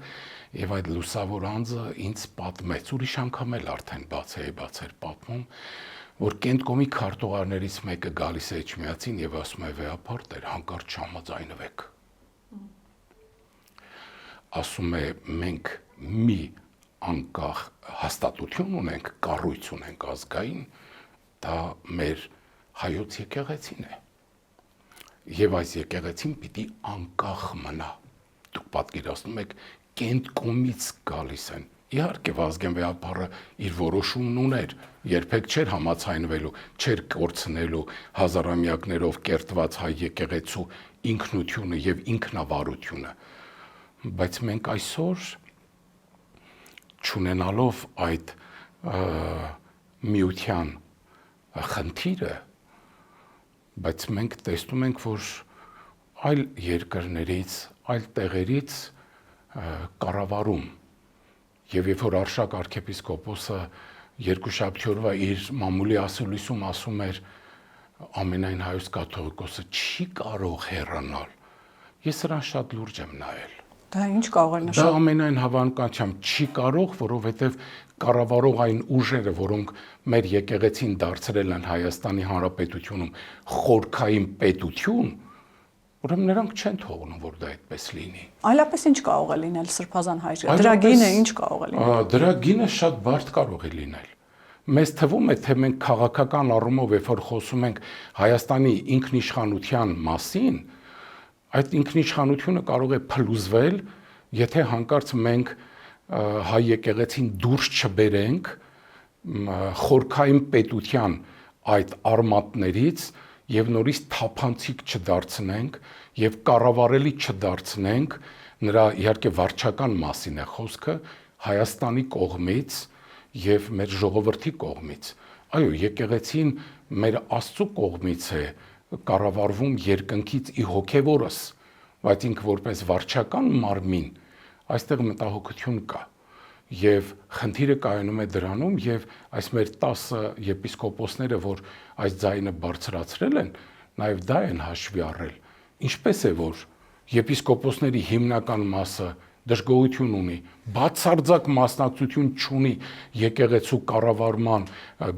եւ այդ լուսավոր անձը ինձ պատմեց, ուրիշ անգամ էլ արդեն բաց էր պատմում, որ Կենտկոմի քարտուղարներից մեկը գալիս է Էջմիածին եւ ասում է Վեհափառ Տեր, հանկարծ չհամաձայնվեք։ Ասում է մենք մի անկախ հաստատություն ունենք, կառույց ունենք ազգային, դա մեր հայոց եկեղեցին է։ Եվ այս եկեղեցին պիտի անկախ մնա։ Դուք պատկերացնում եք, Կենտկոմից գալիս են։ Իհարկե Վազգեն Վեհափառը իր որոշումն ուներ, երբեք չէր համաձայնվելու, չէր կորցնելու հազարամյակներով կերտված հայ եկեղեցու ինքնությունը եւ ինքնավարությունը։ Բայց մենք այսօր չունենալով այդ միության խնդիրը, բայց մենք տեսնում ենք, որ այլ երկրներից, այլ տեղերից կառավարում եւ երբ որ Արշակ arczepiskopos-ը երկուշաբթի օրվա իր մամուլի ասուլիսում ասում էր ամենայն հայոց կաթողիկոսը չի կարող հեռանալ, ես նրան շատ լուրջ եմ նայել։ Դա ինչ կարող է նշել։ Դա ամենայն հավանականությամբ չի կարող, որովհետև կառավարող այն ուժերը, որոնք մեր եկեղեցին դարձրել են Հայաստանի Հանրապետությունում խորքային պետություն, ուրեմն նրանք չեն թողնում, որ դա այդպես լինի։ Այլապես ինչ կարող է լինել Սրբազան հայրը։ Դրա գինը ինչ կարող է լինել։ Դրա գինը շատ բարդ կարող է լինել։ Մեզ թվում է, թե մենք քաղաքական առումով, երբ որ խոսում ենք Հայաստանի ինքնիշխանության մասին, այդ ինքնիշխանությունը կարող է փլուզվել, եթե հանկարծ մենք հայ եկեղեցին դուրս չբերենք խորքային պետության այդ արմատներից եւ նորից թափանցիկ չդարձնենք եւ կառավարելի չդարձնենք, նրա իհարկե վարչական մասին է խոսքը, Հայաստանի կողմից եւ մեր ժողովրդի կողմից։ Այո, եկեղեցին մեր Աստծո կողմից է կառավարվում երկնքից ի հոգևորս, բայց ինքը որպես վարչական մարմին այստեղ մտահոգություն կա եւ խնդիրը կայանում է դրանում եւ այս մեր 10 եպիսկոպոսները, որ այս ձայնը բարձրացրել են, նաեւ դա են հաշվի առել։ Ինչպես է որ եպիսկոպոսների հիմնական մասը դժգոհություն ունի, բացարձակ մասնակցություն չունի եկեղեցու կառավարման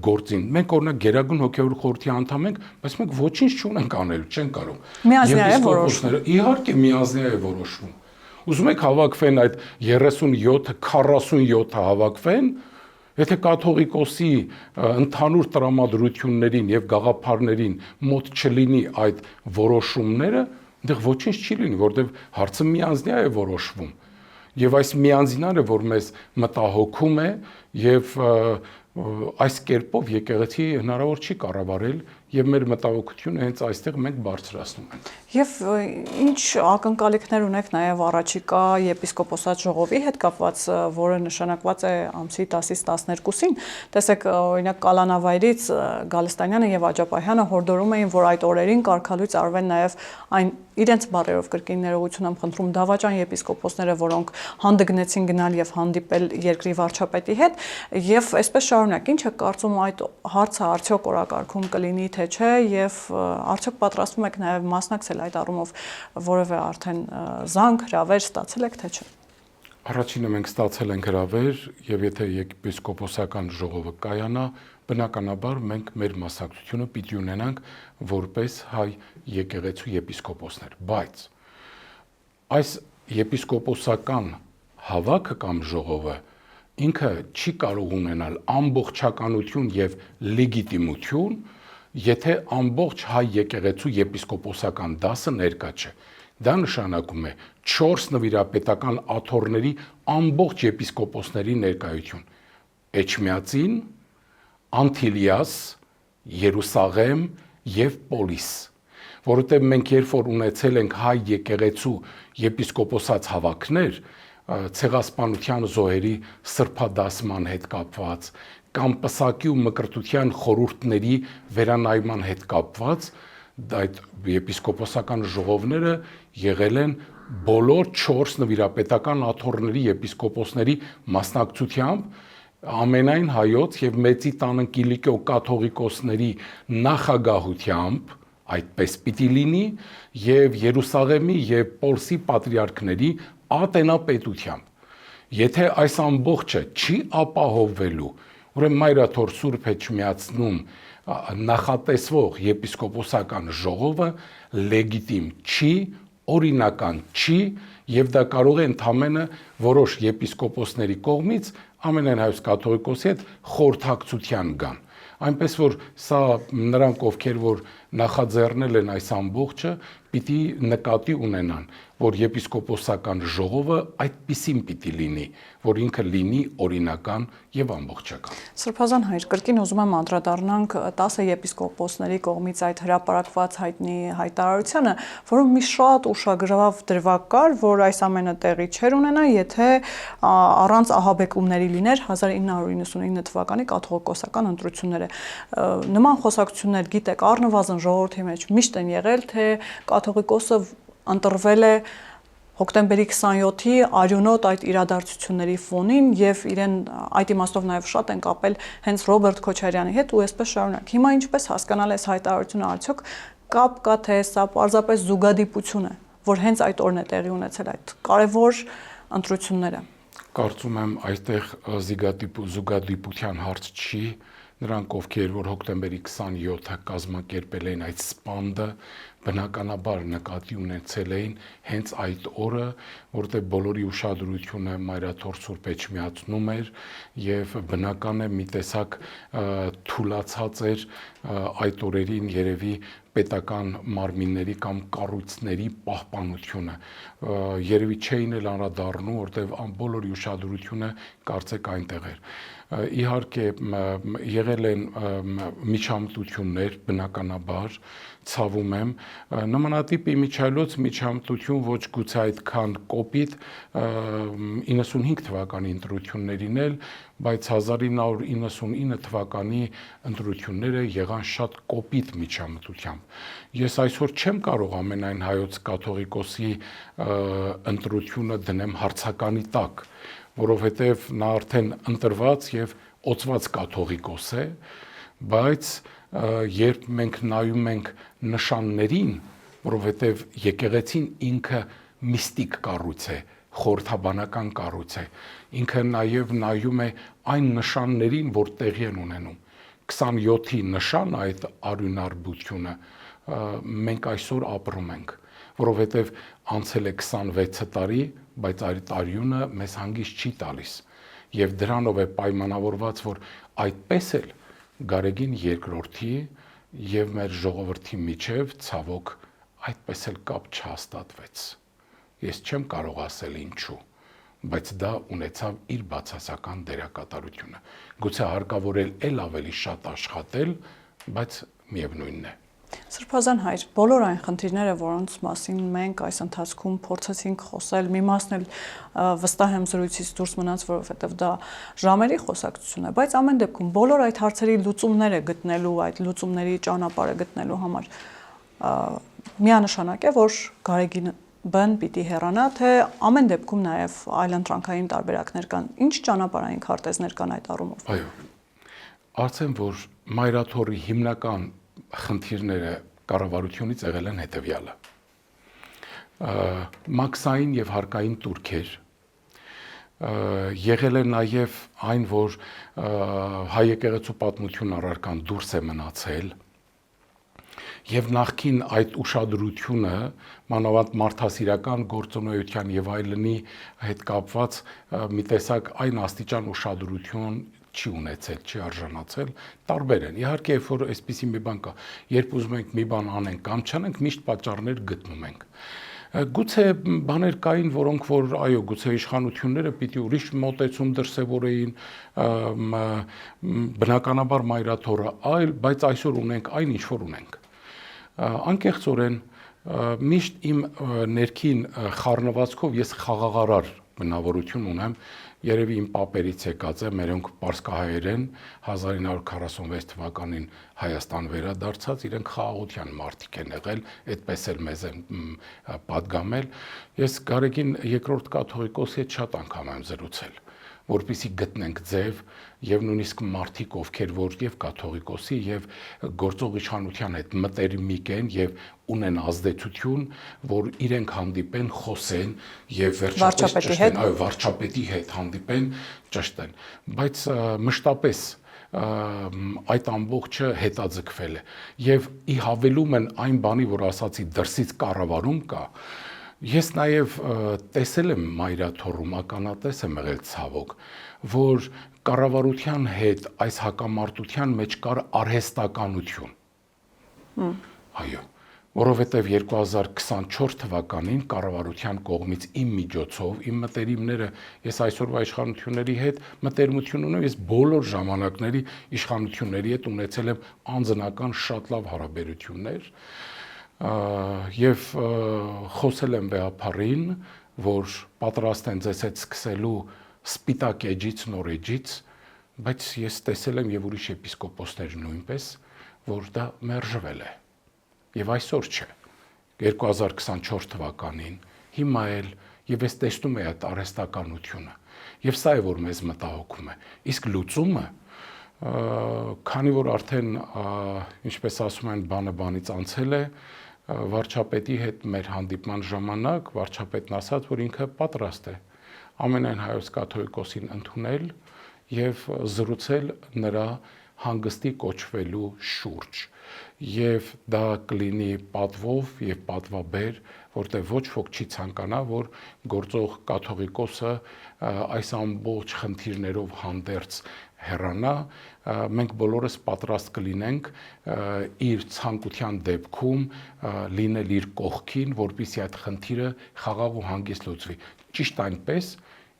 գործին։ Մենք օրինակ Գերագույն հոգևոր խորհրդի անդամ ենք, բայց մենք ոչինչ չունենք անելու, չենք կարող։ Միանձնյա է որոշվում։ Իհարկե միանձնյա է որոշվում։ Ուզում եք հավաքվեն այդ 37-ը, 47-ը հավաքվեն, եթե կաթողիկոսի ընդհանուր տրամադրություններին եւ գաղափարներին մոտ չլինի այդ որոշումները, այնտեղ ոչինչ չի լինի, որովհետեւ հարցը միանձնյա է որոշվում։ Եվ այս միանձինարը, որ մեզ մտահոգում է եւ այս կերպով եկեղեցի հնարավոր չի կառավարել եւ մեր մտահոգությունը հենց այստեղ մենք բարձրացնում ենք։ Եվ ինչ ակնկալիքներ ունեք նաև առաջիկա եպիսկոպոսատ ժողովի հետ կապված, որը նշանակված է ամսի 10-ից 12-ին։ Տեսեք, օրինակ Կալանավայրից Գալստանյանը եւ Աջապահյանը հորդորում էին, որ այդ օրերին կարգալույց արվեն նաև այն իրենց բարերով կրկին ներողություն եմ խնդրում դավաճան եպիսկոպոսները, որոնք հանդգնեցին գնալ եւ հանդիպել երկրի վարչապետի հետ, եւ այսպես շարունակ, ինչ է կարծում այդ հարցը արդյոք օրակարգում կլինի թե չէ, եւ արդյոք պատրաստվում եք նաեւ մասնակցել այդ առումով որևէ արդեն զանգ, հրավեր ստացել եք թե չէ։ Առաջինը մենք ստացել ենք հրավեր եւ եթե եպիսկոպոսական ժողովը կայանա, բնականաբար մենք մեր մասնակցությունը պիտի ունենանք որպես հայ եկեղեցու եպիսկոպոսներ, բայց այս եպիսկոպոսական հավաքը կամ ժողովը ինքը չի կարող ունենալ ամբողջականություն եւ լեգիտիմություն, եթե ամբողջ հայ եկեղեցու եպիսկոպոսական դասը ներկա չէ։ Դա նշանակում է 4 նվիրապետական աթոռների ամբողջ եպիսկոպոսների ներկայություն։ Էջմիածին, Անտիլիաս, Երուսաղեմ եւ Պոլիս, որովհետեւ մենք երբ որ ունեցել ենք հայ եկեղեցու եպիսկոպոսած հավաքներ, ցեղասպանության զոհերի սրբադասման հետ կապված կամ պսակի ու մկրտության խորհուրդների վերանայման հետ կապված, այդ եպիսկոպոսական ժողովները եղել են բոլոր 4 նվիրապետական աթոռների եպիսկոպոսների մասնակցությամբ, ամենայն հայոց եւ մեծի տանը Կիլիկիո կաթողիկոսների նախագահությամբ, այդպես պիտի լինի, եւ Երուսաղեմի եւ Պոլսի պատրիարքների ատենապետությամբ։ Եթե այս ամբողջը չի ապահովվելու, ուրեմն Մայրաթոր Սուրբ Էջմիածնում նախատեսվող եպիսկոպոսական ժողովը լեգիտիմ չի, օրինական չի եւ դա կարող է ընդամենը որոշ եպիսկոպոսների կողմից ամենայն հայոց կաթողիկոսի հետ խորհրդակցության գան։ Այնպես որ սա նրանք, ովքեր որ նախաձեռնել են այս ամբողջը, պիտի նկատի ունենան, որ եպիսկոպոսական ժողովը այդպիսին պիտի լինի, որ ինքը լինի օրինական եւ ամբողջական։ Սրբազան հայր, կրկին ուզում եմ անդրադառնանք 10 եպիսկոպոսների կողմից այդ հրապարակված հայտնի հայտարարությանը, որում մի շատ ուշագրավ դրվագ կար, որ այս ամենը տեղի չէր ունենա, եթե առանց ահաբեկումների լիներ 1999 թվականի կաթողիկոսական ընտրությունները։ Նման խոսակցություններ, գիտեք, առնվազն ժողովրդի մեջ միշտ են եղել, թե կաթողիկոսը ընտրվել է հոկտեմբերի 27-ի արյունոտ այդ իրադարձությունների ֆոնին եւ իրեն այդ իմաստով նաեւ շատ են կապել հենց Ռոբերտ Քոչարյանի հետ ու այսպես շարունակ։ Հիմա ինչպես հասկանալ այս հայտարարությունը, արդյոք կապ կա թե սա պարզապես զուգադիպություն է, որ հենց այդ օրն է տեղի ունեցել այդ կարևոր ընտրությունները։ Կարծում եմ այստեղ զուգադիպության հարց չի, նրանք ովքեր որ հոկտեմբերի 27-ը կազմակերպել են այդ սպանդը, բնականաբար նկատի ունեցել էին հենց այդ օրը, որտեղ բոլորի ուշադրությունը Մայրաթոր Սուրբ Էջմիածնում էր եւ բնական է մի տեսակ թուլացած էր այդ օրերին երևի պետական մարմինների կամ կառույցների պահպանությունը երևի չէին էլ անդրադառնում, որտեղ բոլորի ուշադրությունը կարծեք այնտեղ էր։ Իհարկե եղել են միջամտություններ, բնականաբար, ցավում եմ, նմանատիպ իմիջիայլոց միջամտություն ոչ գուցե այդքան կոպիտ 95 թվականի ընտրություններին էլ, բայց 1999 թվականի ընտրությունները եղան շատ կոպիտ միջամտությամբ։ Ես այսօր չեմ կարող ամենայն հայոց կաթողիկոսի ընտրությունը դնեմ հարցականի տակ, որովհետև նա արդեն ընտրված եւ օծված կաթողիկոս է, բայց երբ մենք նայում ենք նշաններին, որովհետև եկեղեցին ինքը միստիկ կառույց է, խորհրդաբանական կառույց է։ Ինքը նաև նայում է այն նշաններին, որ տեղի են ունենում։ 27-ի նշան այդ արյունարբությունը մենք այսօր ապրում ենք, որովհետև անցել է 26 տարի, բայց այդ արյունը մեզ հանգիստ չի տալիս։ Եվ դրանով է պայմանավորված, որ այդպես էլ Գարեգին II-ի եւ մեր ժողովրդի միջև ցավոք այդպես էլ կապ չհաստատվեց։ Ես չեմ կարող ասել ինչու, բայց դա ունեցավ իր բացասական դերակատարությունը։ Գուցե հարկավոր էլ ավելի շատ աշխատել, բայց միևնույնն է։ Սրբազան հայր, բոլոր այն խնդիրները, որոնց մասին մենք այս ընթացքում փորձեցինք խոսել, մի մասն էլ վստահ եմ զրույցից դուրս մնաց, որովհետև դա ժամերի խոսակցություն է, բայց ամեն դեպքում բոլոր այդ հարցերի լուծումները գտնելու, այդ լուծումների ճանապարհը գտնելու համար միանշանակ է, որ Գարեգին Բ-ն պիտի հեռանա, թե ամեն դեպքում նաև այլընտրանքային տարբերակներ կան։ Ինչ ճանապարհային քարտեզներ կան այդ առումով։ Այո։ Արդեն որ Մայրաթորի հիմնական խնդիրները կառավարությունից եղել են հետևյալը։ Մաքսային եւ հարկային турքեր, եղել է նաեւ այն, որ հայ եկեղեցու պատմություն առարկան դուրս է մնացել, եւ նախքին այդ ուշադրությունը մանավանդ մարդասիրական գործունեության եւ այլնի հետ կապված մի տեսակ այն աստիճան ուշադրություն չի ունեցել, չի արժանացել, տարբեր են։ Իհարկե, երբ որ այսպիսի մի բան կա, երբ ուզում ենք մի բան անենք կամ չանենք, միշտ պատճառներ գտնում ենք։ Գուցե բաներ կային, որոնք որ այո, գուցե իշխանությունները պիտի ուրիշ մոտեցում դրսևորեին, բնականաբար Մայրաթորը այլ, բայց այսօր ունենք այն, ինչ որ ունենք։ Անկեղծորեն միշտ իմ ներքին խառնվածքով ես խաղաղարար բնավորություն ունեմ, երևի իմ պապերից եկած է, մերոնք պարսկահայերեն 1946 թվականին Հայաստան վերադարձած, իրենք խաղաղության մարդիկ են եղել, այդպես էլ մեզ են պատգամել։ Ես Գարեգին II կաթողիկոսի հետ շատ անգամ եմ զրուցել, որպեսզի գտնենք ձև եւ նույնիսկ մարդիկ, ովքեր որ եւ կաթողիկոսի եւ գործող իշխանության հետ մտերմիկ են եւ ունեն ազդեցություն, որ իրենք հանդիպեն, խոսեն եւ վերջապես ճշտեն, այո, վարչապետի հետ հանդիպեն, ճշտեն, բայց մշտապես այդ ամբողջը հետաձգվել է եւ ի հավելում են այն բանի, որ ասացի դրսից կառավարում կա։ Ես նաև տեսել եմ Մայրաթորում, ականատես եմ եղել ցավոք, որ կառավարության հետ այս հակամարտության մեջ կար արհեստականություն։ Այո, որովհետև 2024 թվականին կառավարության կողմից իմ միջոցով, իմ մտերիմները, ես այսօրվա իշխանությունների հետ մտերմություն ունեմ, ես բոլոր ժամանակների իշխանությունների հետ ունեցել եմ անձնական շատ լավ հարաբերություններ, եւ խոսել եմ վեհապարին, որ պատրաստ են ձեզ հետ սկսելու սպիտակ էջից, նոր էջից, բայց ես տեսել եմ եւ ուրիշ եպիսկոպոսներ նույնպես, որ դա մերժվել է։ Եվ այսօր չէ։ 2024 թվականին հիմա էլ եւ ես տեսնում եմ այդ արհեստականությունը։ Եվ սա է որ մեզ մտահոգում է։ Իսկ լուծումը քանի որ արդեն ինչպես ասում են բանը բանից անցել է, վարչապետի հետ մեր հանդիպման ժամանակ վարչապետն ասաց, որ ինքը պատրաստ է ամենայն հայոց կաթողիկոսին ընդունել եւ զրուցել նրա հանգստի կոչվելու շուրջ եւ դա կլինի պատվով եւ պատվաբեր, որտեղ ոչ ոք չի ցանկանա, որ գործող կաթողիկոսը այս ամբողջ խնդիրներով հանդերձ հեռանա, մենք բոլորս պատրաստ կլինենք իր ցանկության դեպքում լինել իր կողքին, որպեսզի այդ խնդիրը խաղաղ ու հանգիստ լուծվի։ Ճիշտ այնպես,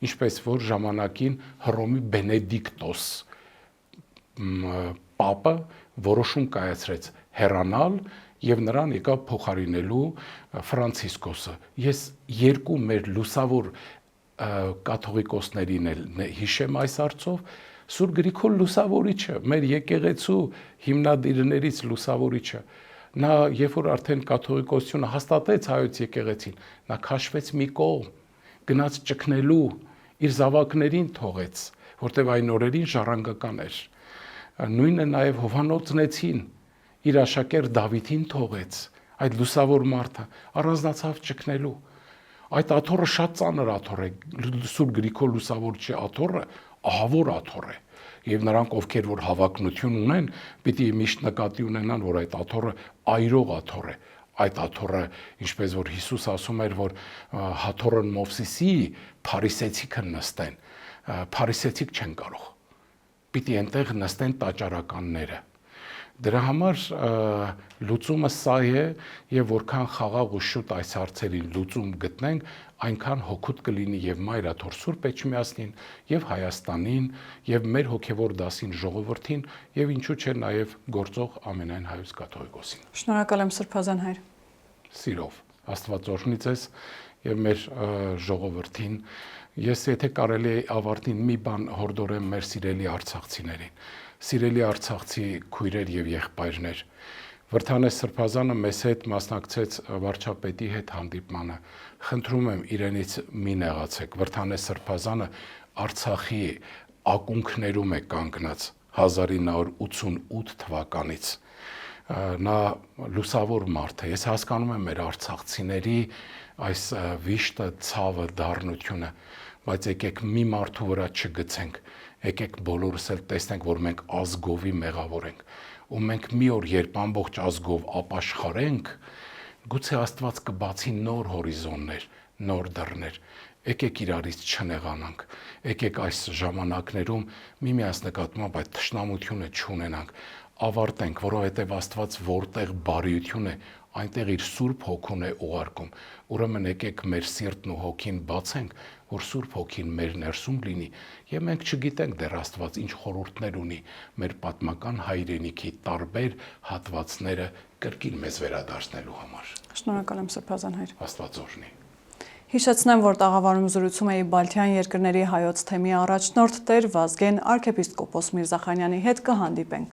ինչպես որ ժամանակին Հռոմի Բենեդիկտոս պապը որոշում կայացրեց հեռանալ եւ նրան եկավ փոխարինելու Ֆրանցիսկոսը։ Ես երկու մեր լուսավոր կաթողիկոսներին էլ հիշեմ այս հարցով, Սուրբ Գրիգոր Լուսավորիչը, մեր եկեղեցու հիմնադիրներից Լուսավորիչը, նա երբ որ արդեն կաթողիկոսությունը հաստատեց հայոց եկեղեցին, նա քաշվեց մի կողմ, գնաց ճգնելու, իր զավակներին թողեց, որտեղ այն օրերին ժառանգական էր։ Նույնը նաև Հովանոցնեցին, իր աշակերտ Դավիթին թողեց, այդ լուսավոր մարդը առանձնացավ ճգնելու։ Այդ աթոռը շատ ծանր աթոռ է, Սուրբ Գրիգոր Լուսավորչի աթոռը ահավոր աթոռ է։ Եվ նրանք, ովքեր որ հավակնություն ունեն, պիտի միշտ նկատի ունենան, որ այդ աթոռը այրող աթոռ է։ Այդ աթոռը, ինչպես որ Հիսուս ասում էր, որ հաթոռն Մովսեսի փարիսեցիքը նստեն, փարիսեցիք չեն կարող։ Պիտի այնտեղ նստեն տաճարականները։ Դրա համար լուծումը սա է, եւ որքան խաղաղ ու շուտ այս հարցերին լուծում գտնենք, այնքան հոգուտ կլինի եւ Մայրաթոր Սուրբ Էջմիածնին, եւ Հայաստանին, եւ մեր հոգեվոր դասին ժողովրդին, եւ ինչու՞ չէ նաեւ գործող ամենայն հայոց կաթողիկոսին։ Շնորհակալ եմ Սրբազան հայր։ Սիրով Աստված օրհնի ձեզ եւ մեր ժողովրդին։ Ես եթե կարելի է ավարտին մի բան հորդորեմ մեր սիրելի արցախցիներին։ Սիրելի արցախցի քույրեր եւ եղբայրներ, Վրթանես Սրբազանը մեզ հետ մասնակցեց վարչապետի հետ հանդիպմանը։ Խնդրում եմ իրենից մի նեղացեք։ Վրթանես Սրբազանը Արցախի ակունքներում է կանգնած 1988 թվականից։ Նա լուսավոր մարդ է։ Ես հասկանում եմ մեր արցախցիների այս վիշտը, ցավը, դառնությունը, բայց եկեք մի մարդու վրա չգցենք, եկեք բոլորս էլ տեսնենք, որ մենք ազգովի մեղավոր ենք, ու մենք մի օր, երբ ամբողջ ազգով ապաշխարենք, գուցե Աստված կբացի նոր հորիզոններ, նոր դռներ։ Եկեք իրարից չնեղանանք, եկեք այս ժամանակներում միմյանց նկատմամբ այդ թշնամությունը չունենանք, ավարտենք, որովհետև Աստված որտեղ բարիություն է, այնտեղ իր Սուրբ Հոգուն է ուղարկում։ Ուրեմն եկեք մեր սիրտն ու հոգին բացենք, որ Սուրբ Հոգին մեր ներսում լինի, եւ մենք չգիտենք դեռ Աստված ինչ խորհուրդներ ունի մեր պատմական հայրենիքի տարբեր հատվածները կրկին մեզ վերադարձնելու համար։ Շնորհակալ եմ Սրբազան հայր։ Աստված օրհնի։ Հիշեցնեմ, որ տաղավարում զրուցում էի Բալթյան երկրների հայոց թեմի առաջնորդ Տեր Վազգեն arczepiskopos Միրզախանյանի հետ կհանդիպենք